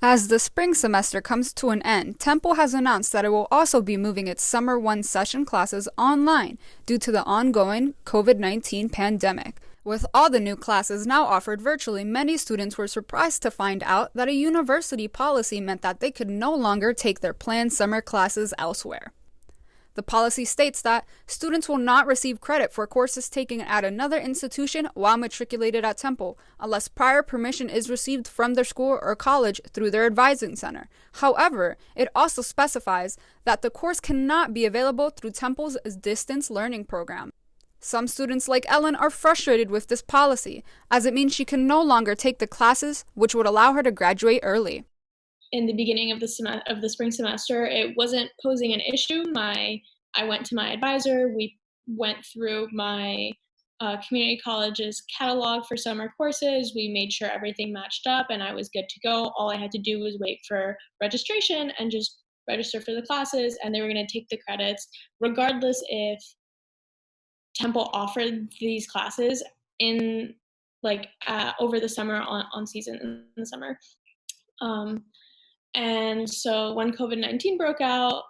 As the spring semester comes to an end, Temple has announced that it will also be moving its Summer 1 session classes online due to the ongoing COVID-19 pandemic. With all the new classes now offered virtually, many students were surprised to find out that a university policy meant that they could no longer take their planned summer classes elsewhere. The policy states that students will not receive credit for courses taken at another institution while matriculated at Temple, unless prior permission is received from their school or college through their advising center. However, it also specifies that the course cannot be available through Temple's distance learning program. Some students like Ellen are frustrated with this policy, as it means she can no longer take the classes which would allow her to graduate early. In the beginning of the spring semester, it wasn't posing an issue. I went to my advisor. We went through my community college's catalog for summer courses. We made sure everything matched up, and I was good to go. All I had to do was wait for registration and just register for the classes, and they were going to take the credits, regardless if Temple offered these classes in over the summer on season in the summer. And so when COVID-19 broke out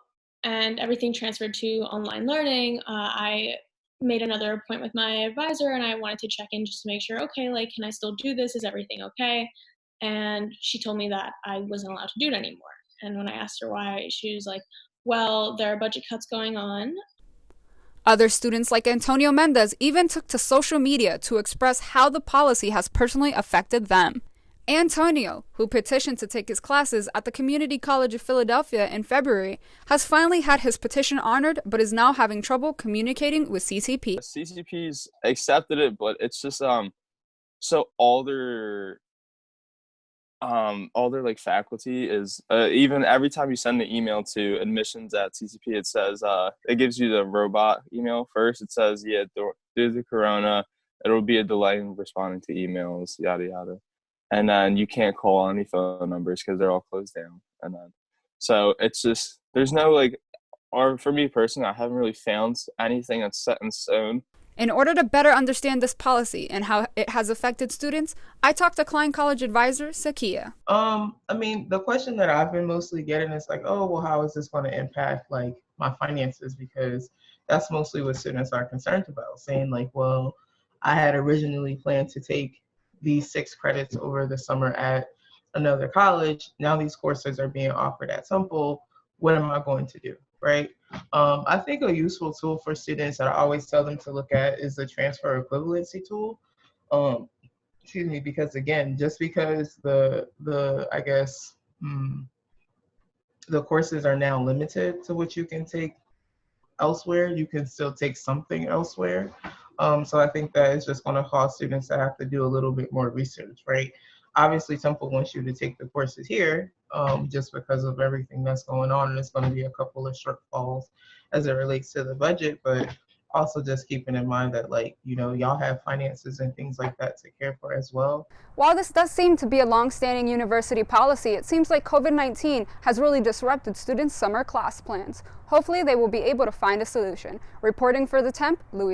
and everything transferred to online learning, I made another appointment with my advisor, and I wanted to check in just to make sure, okay, can I still do this? Is everything okay? And she told me that I wasn't allowed to do it anymore. And when I asked her why, she was like, well, there are budget cuts going on. Other students like Antonio Mendez even took to social media to express how the policy has personally affected them. Antonio, who petitioned to take his classes at the Community College of Philadelphia in February, has finally had his petition honored but is now having trouble communicating with CCP. CCP's accepted it, but it's just so all their faculty is even every time you send the email to admissions at CCP, it says it gives you the robot email first. It says, yeah, due to corona, it'll be a delay in responding to emails, yada yada. And then you can't call any phone numbers because they're all closed down. And then, so it's just, there's no or for me personally, I haven't really found anything that's set in stone. In order to better understand this policy and how it has affected students, I talked to Klein College advisor, Sakia. The question that I've been mostly getting is oh, well, how is this going to impact my finances? Because that's mostly what students are concerned about, saying well, I had originally planned to take these 6 credits over the summer at another college. Now these courses are being offered at Temple. What am I going to do, right? I think a useful tool for students that I always tell them to look at is the transfer equivalency tool. Because again, just because the courses are now limited to what you can take elsewhere, you can still take something elsewhere. So I think that it's just going to cause students to have to do a little bit more research, right? Obviously, Temple wants you to take the courses here just because of everything that's going on, and it's going to be a couple of shortfalls as it relates to the budget, but also just keeping in mind that y'all have finances and things like that to care for as well. While this does seem to be a long-standing university policy, it seems like COVID-19 has really disrupted students' summer class plans. Hopefully they will be able to find a solution. Reporting for the Temp, Luisa.